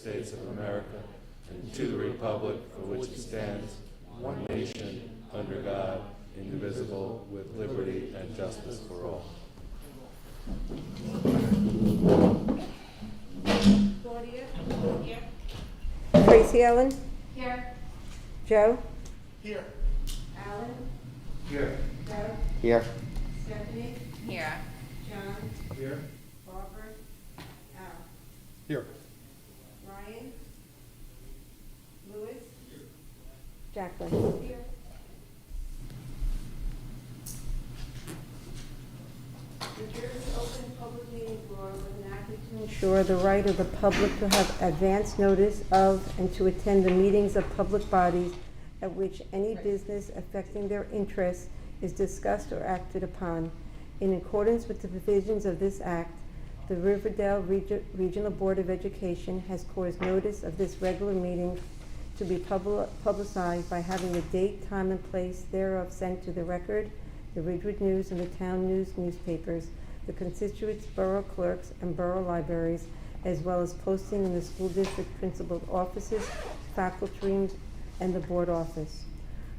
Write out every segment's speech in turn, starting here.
States of America and to the republic for which it stands, one nation, under God, indivisible, with liberty and justice for all. Claudia? Here. Tracy Ellen? Here. Joe? Here. Alan? Here. Doug? Here. Stephanie? Here. John? Here. Barbara? Al? Here. Ryan? Louis? Jacqueline? Here. New Jersey Open Public Meetings Law was enacted to ensure the right of the public to have advance notice of and to attend the meetings of public bodies at which any business affecting their interests is discussed or acted upon. In accordance with the provisions of this act, the Riverdale Regional Board of Education has caused notice of this regular meeting to be publicized by having the date, time, and place thereof sent to the Record, the Ridgewood News, and the Town News newspapers, the constituent borough clerks and borough libraries, as well as posting in the school district principal's offices, faculty rooms, and the board office.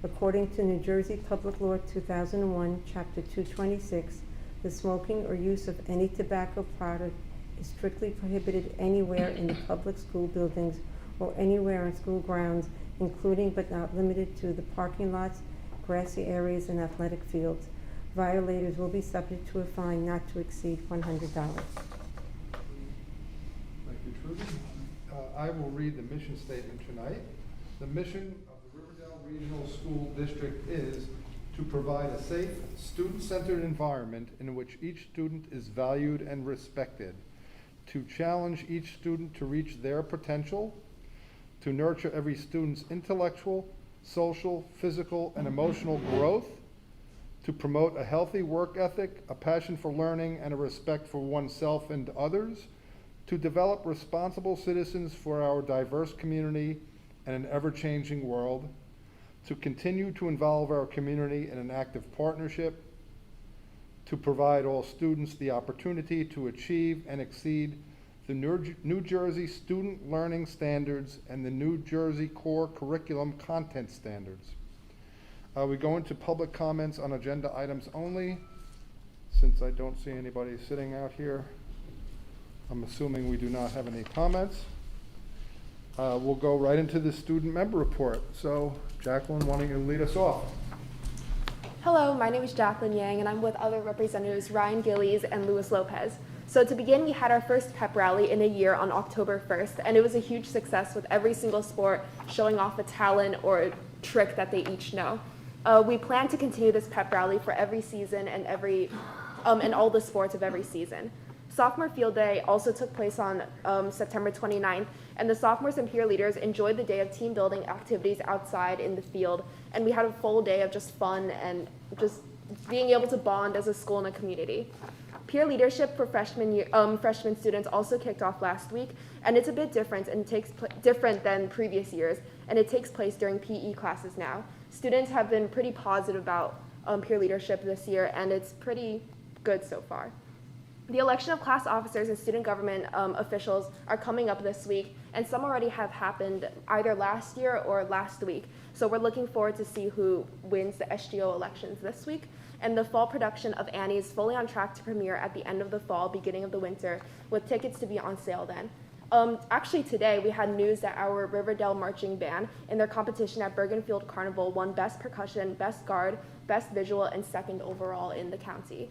According to New Jersey Public Law 2001, Chapter 226, the smoking or use of any tobacco product is strictly prohibited anywhere in the public school buildings or anywhere on school grounds, including but not limited to the parking lots, grassy areas, and athletic fields. Violators will be subject to a fine not to exceed $100. Thank you, Trudy. I will read the mission statement tonight. The mission of the Riverdale Regional School District is to provide a safe, student-centered environment in which each student is valued and respected, to challenge each student to reach their potential, to nurture every student's intellectual, social, physical, and emotional growth, to promote a healthy work ethic, a passion for learning, and a respect for oneself and others, to develop responsible citizens for our diverse community and an ever-changing world, to continue to involve our community in an active partnership, to provide all students the opportunity to achieve and exceed the New Jersey Student Learning Standards and the New Jersey Core Curriculum Content Standards. We go into public comments on agenda items only. Since I don't see anybody sitting out here, I'm assuming we do not have any comments. We'll go right into the student member report. So, Jacqueline, why don't you lead us off? Hello, my name is Jacqueline Yang, and I'm with other representatives Ryan Gillies and Luis Lopez. So to begin, we had our first pep rally in a year on October 1st, and it was a huge success with every single sport showing off a talent or a trick that they each know. We plan to continue this pep rally for every season and and all the sports of every season. Sophomore Field Day also took place on September 29th, and the sophomores and peer leaders enjoyed the day of team building activities outside in the field, and we had a full day of just fun and just being able to bond as a school and a community. Peer leadership for freshman students also kicked off last week, and it's a bit different and different than previous years, and it takes place during PE classes now. Students have been pretty positive about peer leadership this year, and it's pretty good so far. The election of class officers and student government officials are coming up this week, and some already have happened either last year or last week. So we're looking forward to see who wins the SGO elections this week. And the fall production of Annie is fully on track to premiere at the end of the fall, beginning of the winter, with tickets to be on sale then. Actually today we had news that our Riverdale marching band in their competition at Bergenfield Carnival won Best Percussion, Best Guard, Best Visual, and second overall in the county.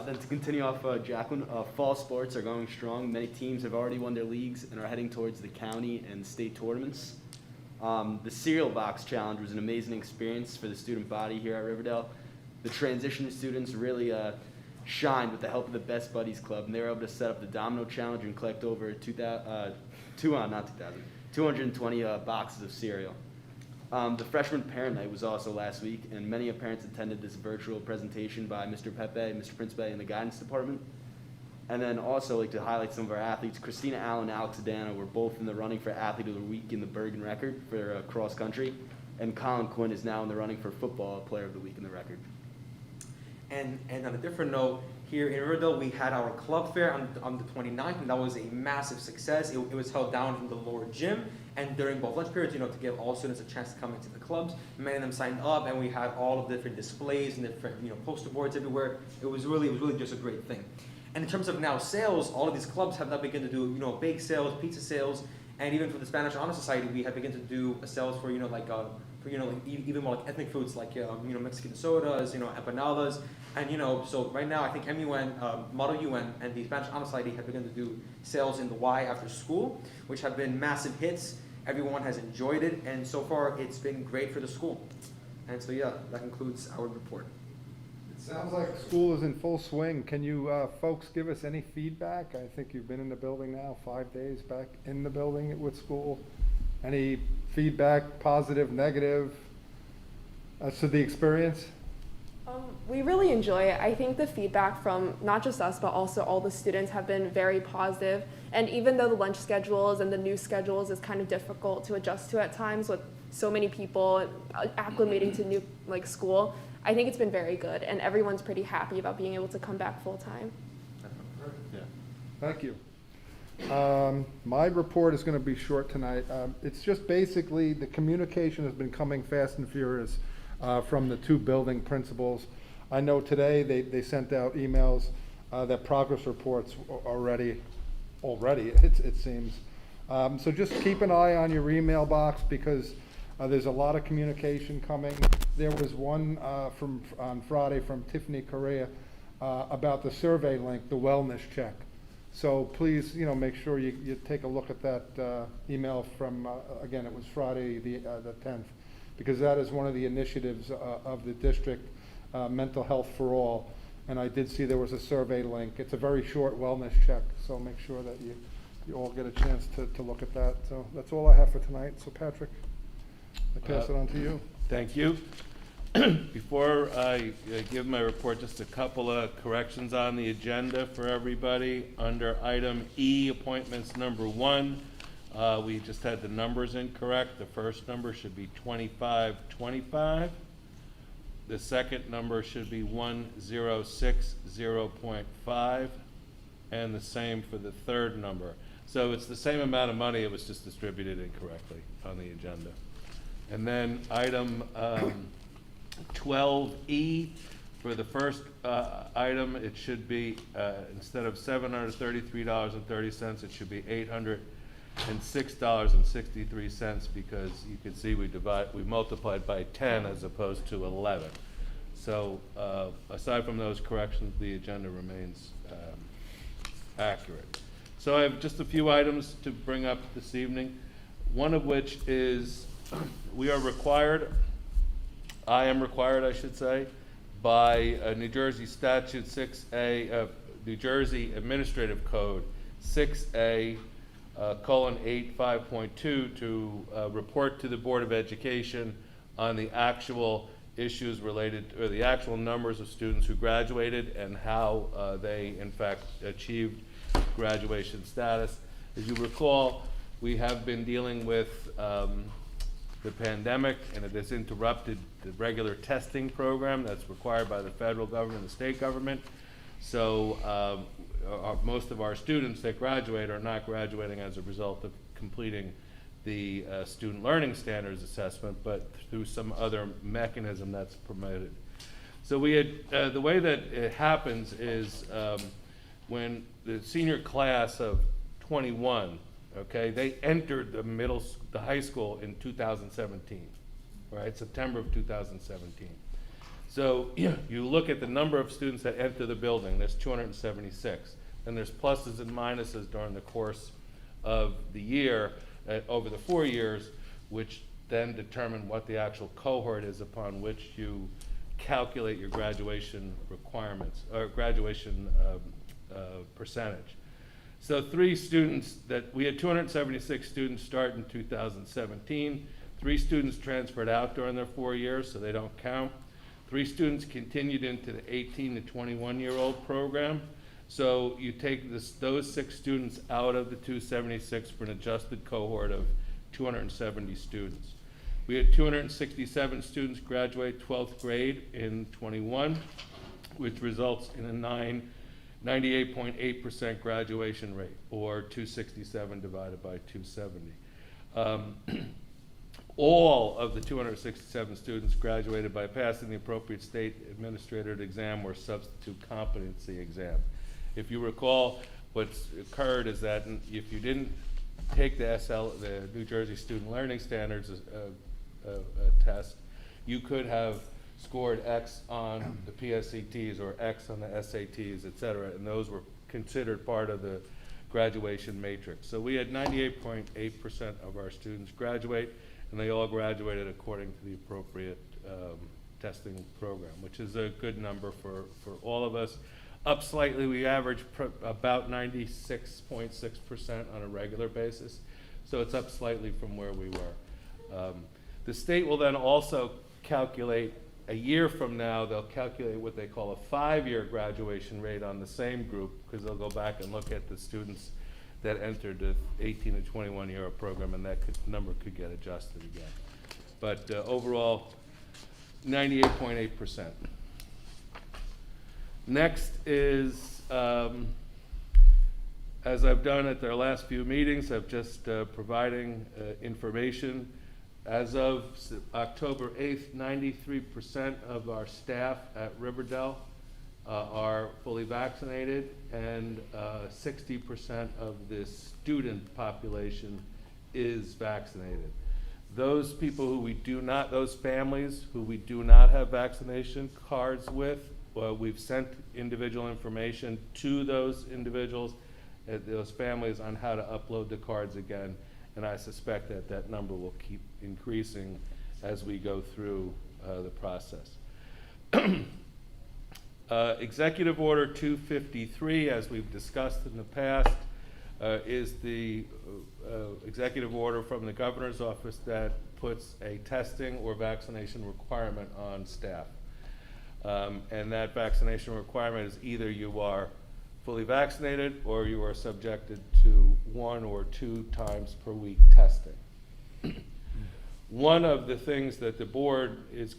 Then to continue off, Jacqueline, fall sports are going strong. Many teams have already won their leagues and are heading towards the county and state tournaments. The Cereal Box Challenge was an amazing experience for the student body here at Riverdale. The transition students really shined with the help of the Best Buddies Club, and they were able to set up the Domino Challenge and collect over 220 boxes of cereal. The Freshman Parent Night was also last week, and many parents attended this virtual presentation by Mr. Pepe, Mr. Principe, and the guidance department. And then also like to highlight some of our athletes. Christina Allen and Alex Adana were both in the running for Athlete of the Week in the Bergen record for cross country, and Colin Quinn is now in the running for Football Player of the Week in the record. And on a different note, here in Riverdale, we had our club fair on the 29th, and that was a massive success. It was held down in the lower gym, and during both lunch periods, to give all students a chance to come into the clubs. Many of them signed up, and we had all of the different displays and different, poster boards everywhere. It was really just a great thing. And in terms of now sales, all of these clubs have now begun to do, bake sales, pizza sales, and even for the Spanish Honor Society, we have begun to do sales for, even more like ethnic foods like, Mexican sodas, empanadas. And, so right now I think MUN, Model UN, and the Spanish Honor Society have begun to do sales in the Y after school, which have been massive hits. Everyone has enjoyed it, and so far it's been great for the school. And so, yeah, that concludes our report. It sounds like school is in full swing. Can you folks give us any feedback? I think you've been in the building now 5 days back in the building with school. Any feedback, positive, negative, as to the experience? We really enjoy it. I think the feedback from not just us, but also all the students have been very positive. And even though the lunch schedules and the new schedules is kind of difficult to adjust to at times with so many people acclimating to new school, I think it's been very good, and everyone's pretty happy about being able to come back full time. Yeah. Thank you. My report is going to be short tonight. It's just basically the communication has been coming fast and furious from the two building principals. I know today they sent out emails that progress reports already, it seems. So just keep an eye on your email box, because there's a lot of communication coming. There was one on Friday from Tiffany Correa about the survey link, the wellness check. So please, make sure you take a look at that email from, again, it was Friday the 10th, because that is one of the initiatives of the district, Mental Health for All. And I did see there was a survey link. It's a very short wellness check, so make sure that you all get a chance to look at that. So that's all I have for tonight. So Patrick, I pass it on to you. Thank you. Before I give my report, just a couple of corrections on the agenda for everybody. Under item E, appointments number 1, we just had the numbers incorrect. The first number should be 2525. The second number should be 1060.5, and the same for the third number. So it's the same amount of money, it was just distributed incorrectly on the agenda. And then item 12E, for the first item, it should be, instead of $733.30, it should be $806.63, because you can see we multiplied by 10 as opposed to 11. So aside from those corrections, the agenda remains accurate. So I have just a few items to bring up this evening, one of which is we are required, I am required, I should say, by New Jersey Statute 6A, New Jersey Administrative Code 6A, colon 85.2, to report to the Board of Education on the actual issues related, or the actual numbers of students who graduated and how they in fact achieved graduation status. As you recall, we have been dealing with the pandemic, and it has interrupted the regular testing program that's required by the federal government and the state government. So most of our students that graduate are not graduating as a result of completing the Student Learning Standards Assessment, but through some other mechanism that's promoted. So we had, the way that it happens is when the senior class of 21, okay, they entered the high school in 2017, right, September of 2017. So you look at the number of students that enter the building, there's 276. And there's pluses and minuses during the course of the year, over the 4 years, which then determine what the actual cohort is upon which you calculate your graduation requirements, or graduation percentage. So we had 276 students start in 2017. 3 students transferred out during their 4 years, so they don't count. 3 students continued into the 18 to 21-year-old program. So you take those 6 students out of the 276 for an adjusted cohort of 270 students. We had 267 students graduate 12th grade in 21, which results in a 98.8% graduation rate, or 267 divided by 270. All of the 267 students graduated by passing the appropriate state administrative exam or substitute competency exam. If you recall, what's occurred is that if you didn't take the New Jersey Student Learning Standards test, you could have scored X on the PSATs or X on the SATs, et cetera, and those were considered part of the graduation matrix. So we had 98.8% of our students graduate, and they all graduated according to the appropriate testing program, which is a good number for all of us. Up slightly, we average about 96.6% on a regular basis, so it's up slightly from where we were. The state will then also calculate, a year from now, they'll calculate what they call a 5-year graduation rate on the same group, because they'll go back and look at the students that entered the 18 to 21-year program, and that number could get adjusted again. But overall, 98.8%. Next is, as I've done at their last few meetings, I'm just providing information. As of October 8th, 93% of our staff at Riverdale are fully vaccinated, and 60% of the student population is vaccinated. Those people who we do not, those families who we do not have vaccination cards with, we've sent individual information to those individuals, those families, on how to upload the cards again, and I suspect that that number will keep increasing as we go through the process. Executive Order 253, as we've discussed in the past, is the executive order from the governor's office that puts a testing or vaccination requirement on staff. And that vaccination requirement is either you are fully vaccinated or you are subjected to 1 or 2 times per week testing. One of the things that the board is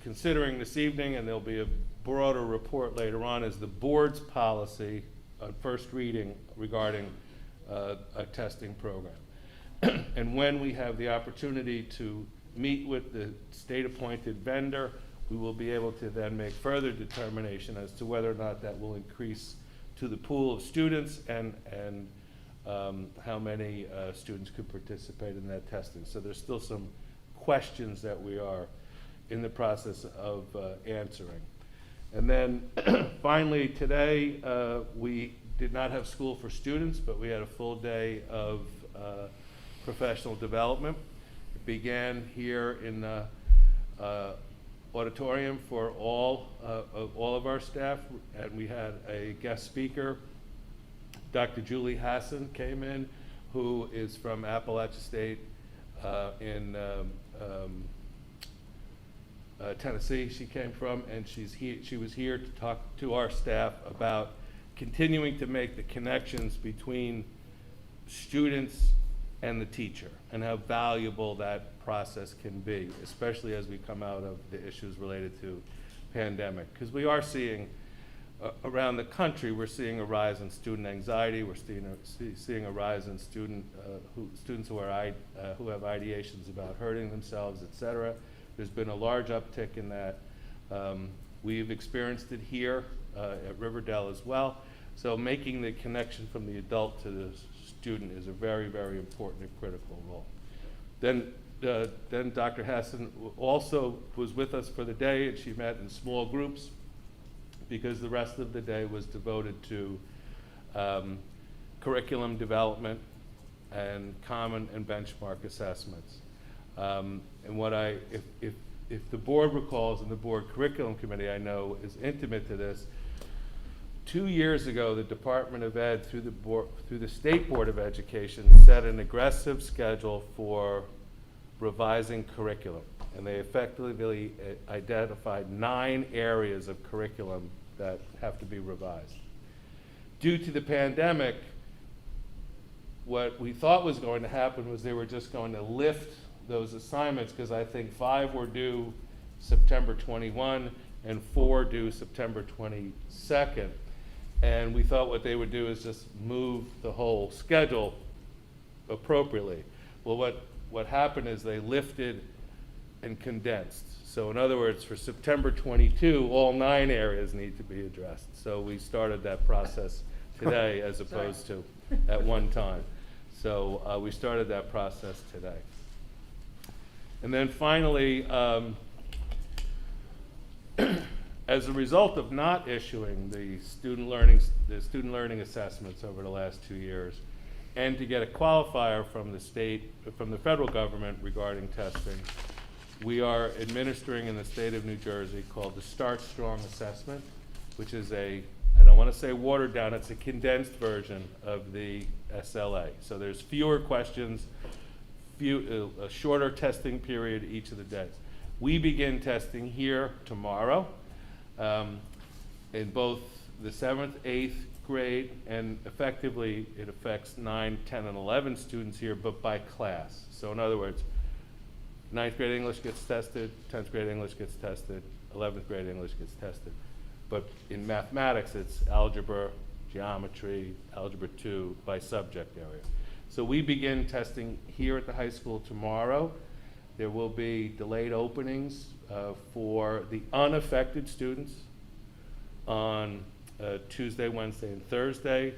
considering this evening, and there'll be a broader report later on, is the board's policy on first reading regarding a testing program. And when we have the opportunity to meet with the state-appointed vendor, we will be able to then make further determination as to whether or not that will increase to the pool of students and how many students could participate in that testing. So there's still some questions that we are in the process of answering. And then finally today, we did not have school for students, but we had a full day of professional development. It began here in the auditorium for all of our staff, and we had a guest speaker. Dr. Julie Hassan came in, who is from Appalachia State in Tennessee. She came from, and she was here to talk to our staff about continuing to make the connections between students and the teacher, and how valuable that process can be, especially as we come out of the issues related to pandemic. Because we are seeing, around the country, we're seeing a rise in student anxiety, we're seeing a rise in students who have ideations about hurting themselves, et cetera. There's been a large uptick in that. We've experienced it here at Riverdale as well. So making the connection from the adult to the student is a very, very important and critical role. Then Dr. Hassan also was with us for the day, and she met in small groups because the rest of the day was devoted to curriculum development and common and benchmark assessments. And what if the board recalls, and the board curriculum committee I know is intimate to this, 2 years ago, the Department of Ed, through the State Board of Education, set an aggressive schedule for revising curriculum. And they effectively identified 9 areas of curriculum that have to be revised. Due to the pandemic, what we thought was going to happen was they were just going to lift those assignments, because I think 5 were due September 21 and 4 due September 22nd. And we thought what they would do is just move the whole schedule appropriately. Well, what happened is they lifted and condensed. So in other words, for September 22, all 9 areas need to be addressed. So we started that process today as opposed to at one time. So we started that process today. And then finally, as a result of not issuing the student learning assessments over the last 2 years, and to get a qualifier from the federal government regarding testing, we are administering in the state of New Jersey called the Start Strong Assessment, which is I don't want to say watered down, it's a condensed version of the SLA. So there's fewer questions, a shorter testing period each of the days. We begin testing here tomorrow in both the 7th, 8th grade, and effectively it affects 9, 10, and 11 students here, but by class. So in other words, 9th grade English gets tested, 10th grade English gets tested, 11th grade English gets tested. But in mathematics, it's algebra, geometry, algebra 2 by subject area. So we begin testing here at the high school tomorrow. There will be delayed openings for the unaffected students on Tuesday, Wednesday, and Thursday.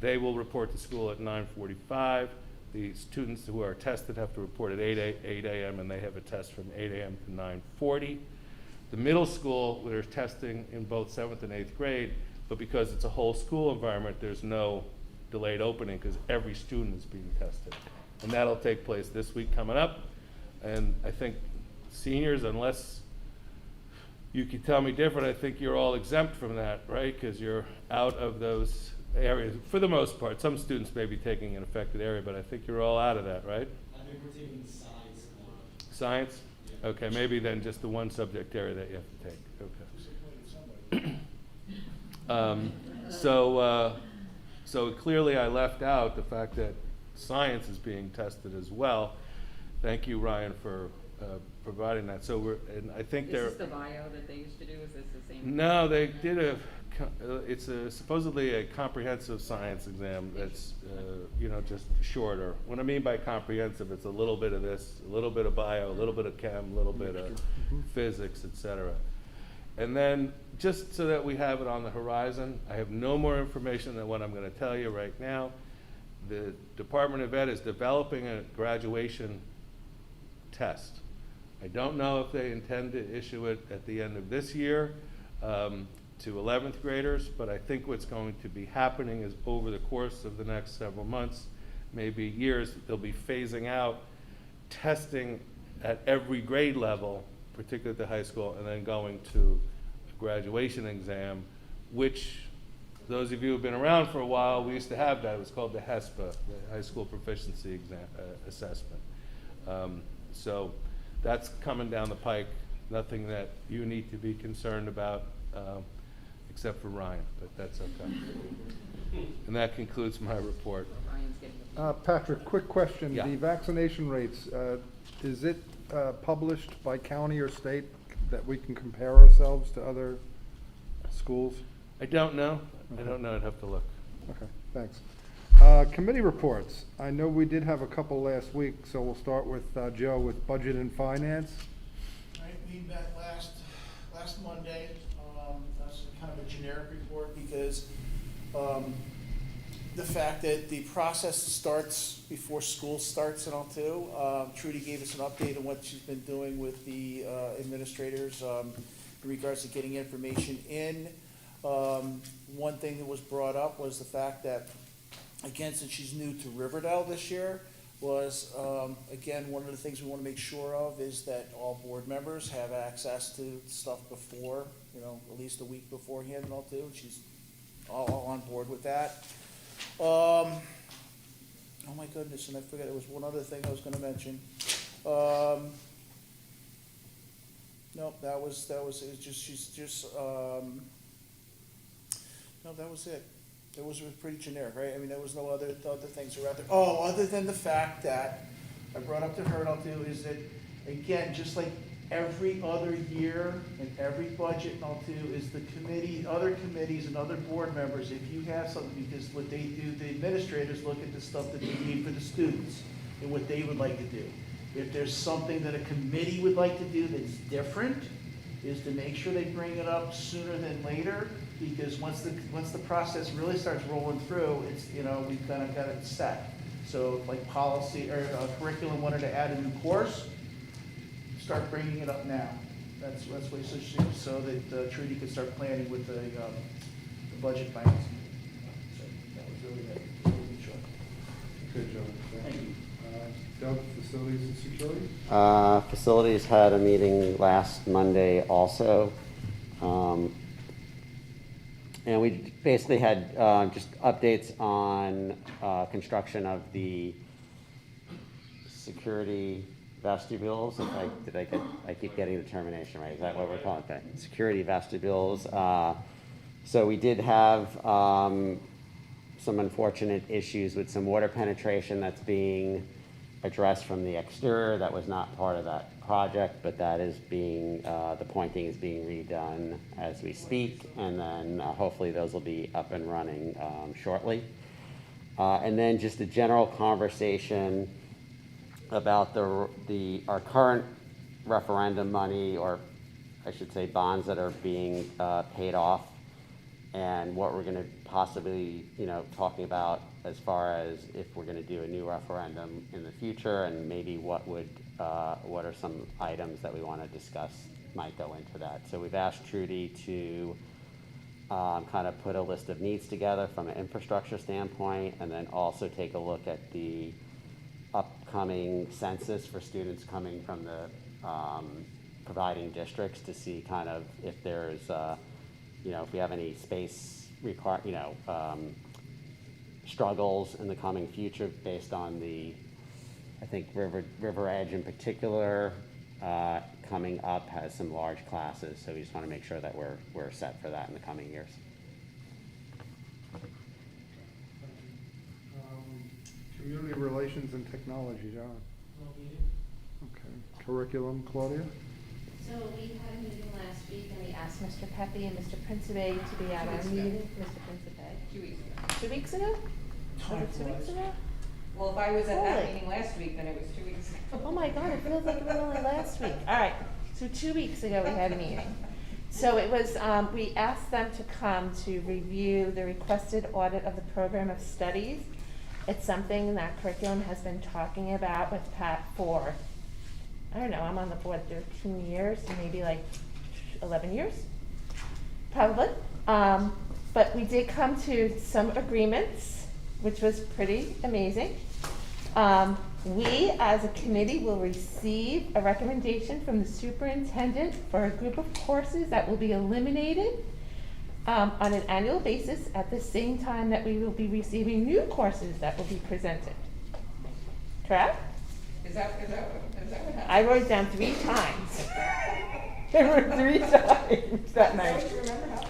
They will report to school at 9:45. The students who are tested have to report at 8 a.m. and they have a test from 8 a.m. to 9:40. The middle school, there's testing in both 7th and 8th grade, but because it's a whole school environment, there's no delayed opening because every student is being tested. And that'll take place this week coming up. And I think seniors, unless you can tell me different, I think you're all exempt from that, right? Because you're out of those areas for the most part. Some students may be taking an affected area, but I think you're all out of that, right? I think we're taking science tomorrow. Science? Yeah. Okay, maybe then just the one subject area that you have to take. Okay. So clearly I left out the fact that science is being tested as well. Thank you, Ryan, for providing that. So and I think Is this the bio that they used to do? Is this the same? No, they did it's supposedly a comprehensive science exam that's, just shorter. What I mean by comprehensive, it's a little bit of this, a little bit of bio, a little bit of chem, a little bit of physics, etc. And then, just so that we have it on the horizon, I have no more information than what I'm going to tell you right now. The Department of Ed is developing a graduation test. I don't know if they intend to issue it at the end of this year to 11th graders, but I think what's going to be happening is over the course of the next several months, maybe years, they'll be phasing out testing at every grade level, particularly at the high school, and then going to a graduation exam, which those of you who've been around for a while, we used to have that. It was called the HESPA, the High School Proficiency Exam, Assessment. So that's coming down the pike. Nothing that you need to be concerned about, except for Ryan, but that's okay. And that concludes my report. Ryan's getting the Patrick, quick question. Yeah. The vaccination rates, is it published by county or state that we can compare ourselves to other schools? I don't know. I Okay. don't know. I'd have to look. Okay, thanks. Committee reports. I know we did have a couple last week, so we'll start with Joe with Budget and Finance. Right, we met last Monday. That's kind of a generic report because the fact that the process starts before school starts and all too. Trudy gave us an update on what she's been doing with the administrators in regards to getting information in. One thing that was brought up was the fact that, again, since she's new to Riverdale this year, was, again, one of the things we want to make sure of is that all board members have access to stuff before, at least a week beforehand and all too. She's all on board with that. Oh my goodness, and I forgot, there was one other thing I was gonna mention. No, that was, it was just, she's just, no, that was it. It was pretty generic, right? I mean, there was no other things that were out there. Oh, other than the fact that I brought up to her, and I'll do, is that, again, just like every other year and every budget and all too, is the committee, other committees and other board members, if you have something, because what they do, the administrators look at the stuff that they need for the students and what they would like to do. If there's something that a committee would like to do that's different, is to make sure they bring it up sooner than later, because once the process really starts rolling through, it's, you know, we've kind of got it set. So like policy or curriculum wanted to add a new course, start bringing it up now. That's what it's so that Trudy could start planning with the budget finance. So that was really it. Really short. Good job. Thank you. Dell, facilities and security? Facilities had a meeting last Monday also. And we basically had just updates on construction of the security vestibules. I keep getting the termination right. Is that what we're calling it? Okay. Security vestibules. So we did have some unfortunate issues with some water penetration that's being addressed from the exterior. That was not part of that project, but that is being, the pointing is being redone as we speak, and then hopefully those will be up and running shortly. And then just a general conversation about our current referendum money, or I should say bonds that are being paid off, and what we're going to possibly, talking about as far as if we're going to do a new referendum in the future, and maybe what are some items that we want to discuss might go into that. So we've asked Trudy to kind of put a list of needs together from an infrastructure standpoint, and then also take a look at the upcoming census for students coming from the providing districts to see kind of if there's, if we have any space struggles in the coming future based on I think River Edge in particular, coming up has some large classes, so we just want to make sure that we're set for that in the coming years. Community relations and technology, John. Okay. Curriculum, Claudia? So we had a meeting last week and we asked Mr. Pepe and Mr. Principe to be at our meeting. Mr. Principe. 2 weeks ago. 2 weeks ago? Was it 2 weeks ago? Well, if I was at that Holy. meeting last week, then it was 2 weeks ago. Oh my God, it feels like it was only last week. All right, so 2 weeks ago we had a meeting. So it was, we asked them to come to review the requested audit of the program of studies. It's something that curriculum has been talking about with Pat for, I don't know, I'm on the board 13 years, maybe like 11 years, probably. But we did come to some agreements, which was pretty amazing. We, as a committee, will receive a recommendation from the superintendent for a group of courses that will be eliminated on an annual basis at the same time that we will be receiving new courses that will be presented. Correct? Is that what happened? I wrote down 3 times. There were 3 times that night. Don't you remember how?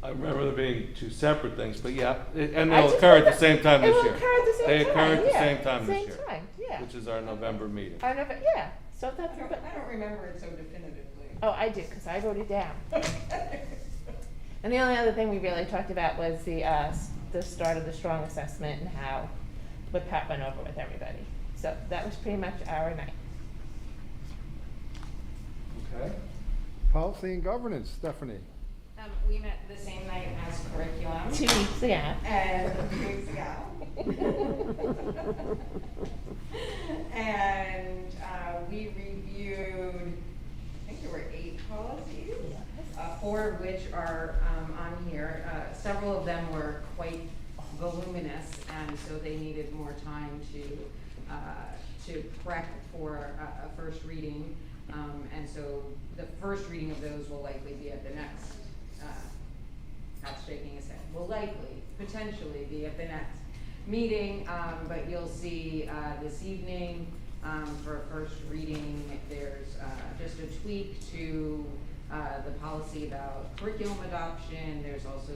I remember there being 2 separate things, but yeah, and I they'll just occur at wrote the same time It this will year. occur at the same They time. occur at the yeah. same time this Same year, time, yeah. which is our November meeting. Yeah, so that's, I don't remember it so definitively. oh, I do, because I wrote it down. And the only other thing we really talked about was the start of the strong assessment and what Pat went over with everybody. So that was pretty much our night. Okay. Policy and governance, Stephanie. We met the same night as curriculum. 2 weeks ago. And 2 weeks ago. And we reviewed, I think there were 8 policies, 4 of which are on here. Several of them were quite voluminous, and so they needed more time to prep for a first reading. And so the first reading of those will likely be at the next, Pat's shaking his head, will likely, potentially be at the next meeting, but you'll see this evening for a first reading, there's just a tweak to the policy about curriculum adoption. There's also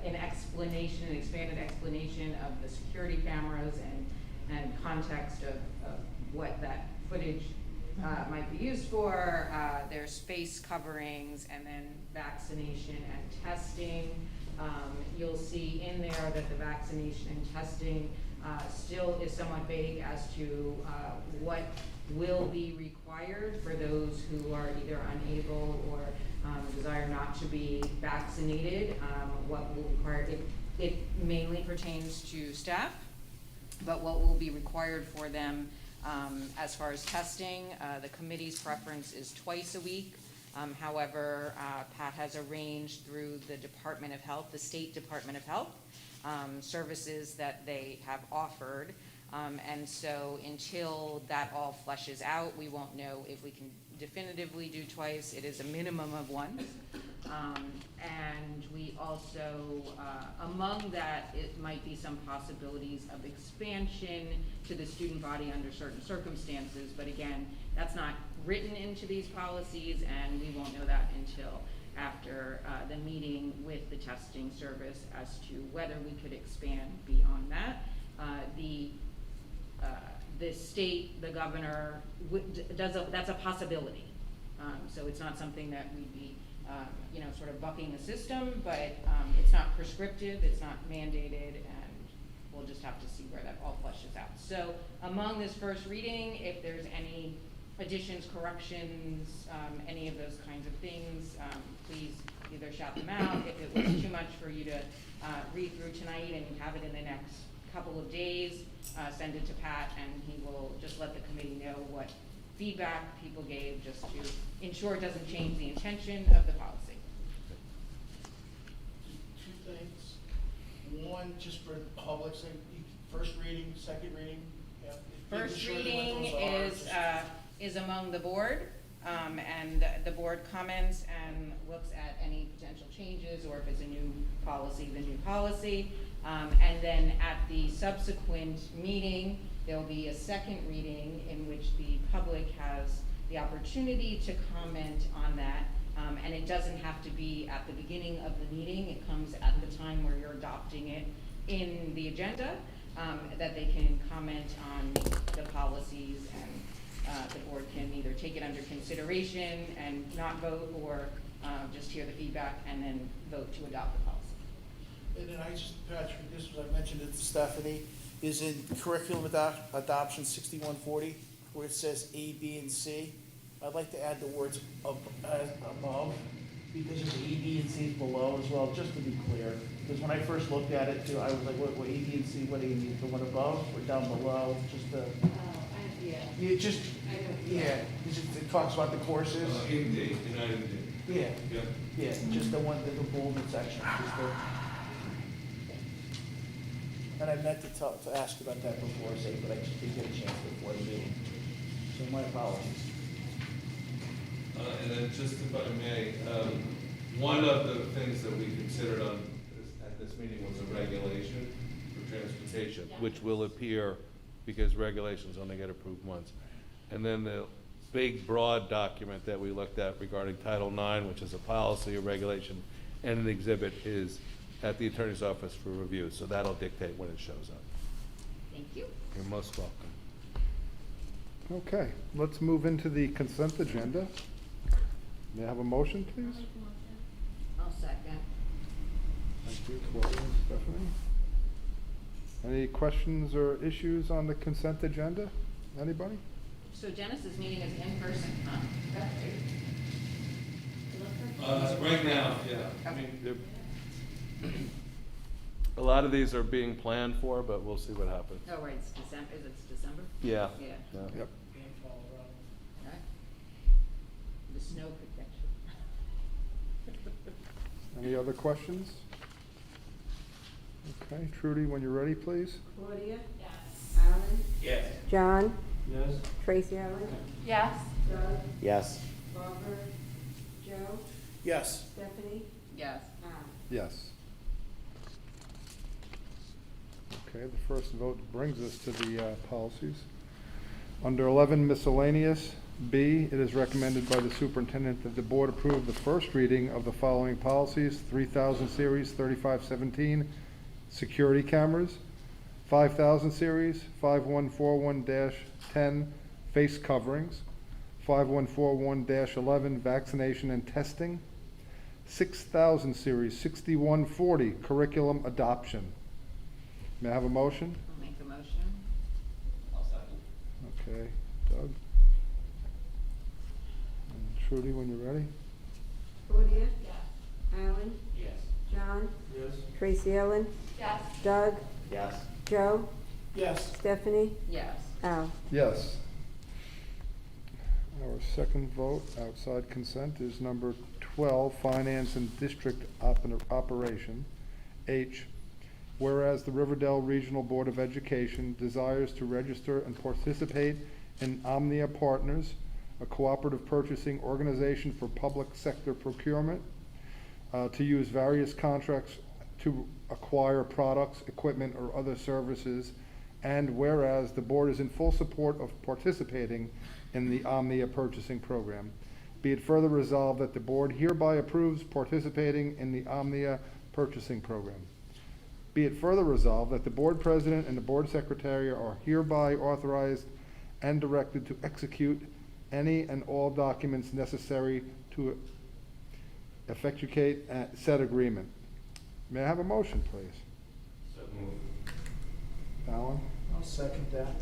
an expanded explanation of the security cameras and context of what that footage might be used for. There's face coverings and then vaccination and testing. You'll see in there that the vaccination and testing still is somewhat vague as to what will be required for those who are either unable or desire not to be vaccinated. What will require, it mainly pertains to staff, but what will be required for them as far as testing, the committee's preference is twice a week. However, Pat has arranged through the Department of Health, the State Department of Health, services that they have offered. And so until that all fleshes out, we won't know if we can definitively do twice. It is a minimum of once. And we also, among that, it might be some possibilities of expansion to the student body under certain circumstances. But again, that's not written into these policies, and we won't know that until after the meeting with the testing service as to whether we could expand beyond that. The state, the governor, that's a possibility. So it's not something that we'd be, sort of bucking the system, but it's not prescriptive, it's not mandated, and we'll just have to see where that all fleshes out. So among this first reading, if there's any additions, corrections, any of those kinds of things, please either shout them out. If it was too much for you to read through tonight and have it in the next couple of days, send it to Pat, and he will just let the committee know what feedback people gave, just to ensure it doesn't change the intention of the policy. Two things. One, just for the public, so first reading, second reading. Yeah. First reading is among the board, and the board comments and looks at any potential changes, or if it's a new policy, the new policy. And then at the subsequent meeting, there'll be a second reading in which the public has the opportunity to comment on that. And it doesn't have to be at the beginning of the meeting. It comes at the time where you're adopting it in the agenda, that they can comment on the policies, and the board can either take it under consideration and not vote, or just hear the feedback and then vote to adopt the policy. And then Patrick, this was, I mentioned it to Stephanie, is in curriculum adoption 6140, where it says A, B, and C. I'd like to add the words above, because there's A, B, and C below as well, just to be clear. Because when I first looked at it too, I was like, what A, B, and C, what do you need? The one above or down below? Just the. Yeah, it talks about the courses. Indeed, United. Yeah, yeah, just the one, the bolded section, and I meant to ask about that before, but I just didn't get a chance before the meeting. So my apologies. And then just if I may, one of the things that we considered at this meeting was a regulation for transportation, which will appear because regulations only get approved once. And then the big, broad document that we looked at regarding Title IX, which is a policy, a regulation, and an exhibit, is at the Attorney's Office for review. So that'll dictate when it shows up. Thank you. You're most welcome. Okay, let's move into the consent agenda. May I have a motion, please? I'll second. Thank you, Claudia and Stephanie. Any questions or issues on the consent agenda? Anybody? So Dennis's meeting is in person, huh? That's great. Right now, yeah. I mean, a lot of these are being planned for, but we'll see what happens. Oh, right, it's December, is it December? Yeah. Yeah. Yep. Okay. The snow protection. Any other questions? Okay, Trudy, when you're ready, please. Claudia? Yes. Alan? Yes. John? Yes. Tracy Allen? Yes. Doug? Yes. Barbara? Joe? Yes. Stephanie? Yes. Alan? Yes. Okay, the first vote brings us to the policies. Under 11 miscellaneous, B, it is recommended by the superintendent that the board approve the first reading of the following policies: 3000 series 3517, security cameras; 5000 series 5141-10, face coverings; 5141-11, vaccination and testing. 6000 series, 6140, curriculum adoption. May I have a motion? I'll make the motion. I'll second. Okay, Doug. And Trudy, when you're ready. Claudia? Yes. Alan? Yes. John? Yes. Tracy Ellen? Yes. Doug? Yes. Joe? Yes. Stephanie? Yes. Al? Yes. Our second vote outside consent is number 12, finance and district operation. H, whereas the Riverdale Regional Board of Education desires to register and participate in Omnia Partners, a cooperative purchasing organization for public sector procurement, to use various contracts to acquire products, equipment, or other services. And whereas the board is in full support of participating in the Omnia purchasing program, be it further resolved that the board hereby approves participating in the Omnia purchasing program. Be it further resolved that the board president and the board secretary are hereby authorized and directed to execute any and all documents necessary to effectuate said agreement. May I have a motion, please? So moved. Alan? I'll second that.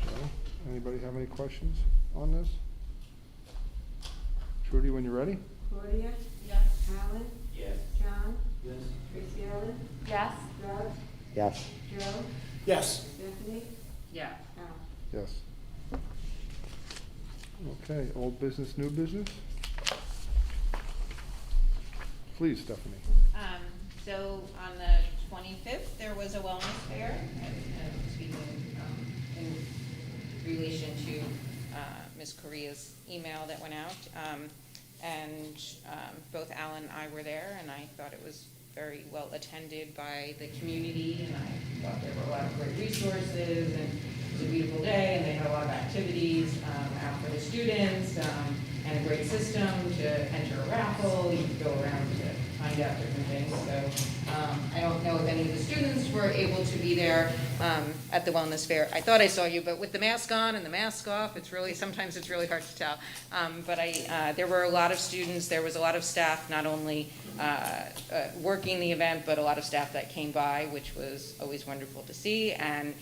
Joe? Anybody have any questions on this? Trudy, when you're ready? Claudia? Yes. Alan? Yes. John? Yes. Tracy Ellen? Yes. Doug? Yes. Joe? Yes. Stephanie? Yeah. Al? Yes. Okay, old business, new business? Please, Stephanie. So on the 25th, there was a wellness fair, and speaking in relation to Ms. Correa's email that went out. And both Alan and I were there, and I thought it was very well attended by the community, and I thought there were a lot of great resources, and it was a beautiful day, and they had a lot of activities out for the students, and a great system to enter a raffle. You could go around to find out different things. So I don't know if any of the students were able to be there at the wellness fair. I thought I saw you, but with the mask on and the mask off, sometimes it's really hard to tell. But there were a lot of students, there was a lot of staff, not only working the event, but a lot of staff that came by, which was always wonderful to see. And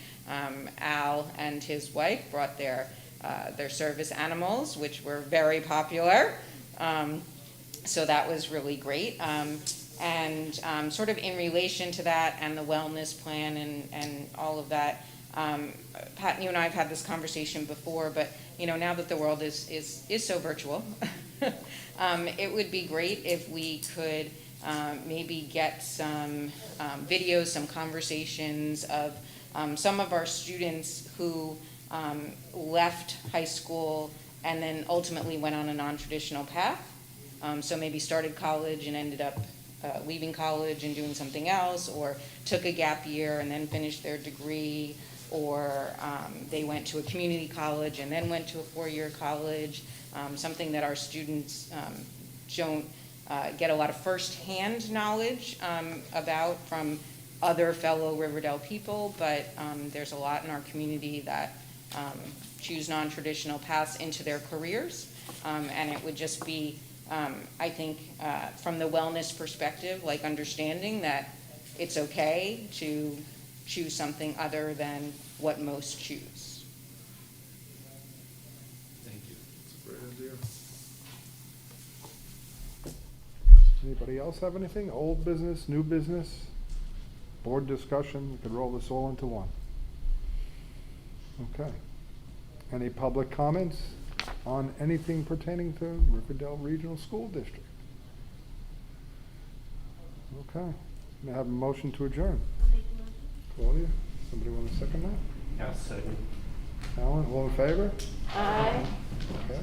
Al and his wife brought their service animals, which were very popular. So that was really great. And sort of in relation to that and the wellness plan and all of that, Pat, you and I have had this conversation before, but now that the world is so virtual, it would be great if we could maybe get some videos, some conversations of some of our students who left high school and then ultimately went on a non-traditional path. So maybe started college and ended up leaving college and doing something else, or took a gap year and then finished their degree, or they went to a community college and then went to a four-year college, something that our students don't get a lot of first-hand knowledge about from other fellow Riverdale people, but there's a lot in our community that choose non-traditional paths into their careers, and it would just be I think from the wellness perspective, like understanding that it's okay to choose something other than what most choose. Thank you. That's a great idea. Anybody else have anything? Old business, new business? Board discussion? We could roll this all into one. Okay. Any public comments on anything pertaining to Riverdale Regional School District? Okay. May I have a motion to adjourn? Claudia, somebody want to second that? I'll second. Alan, all in favor? Aye. Okay.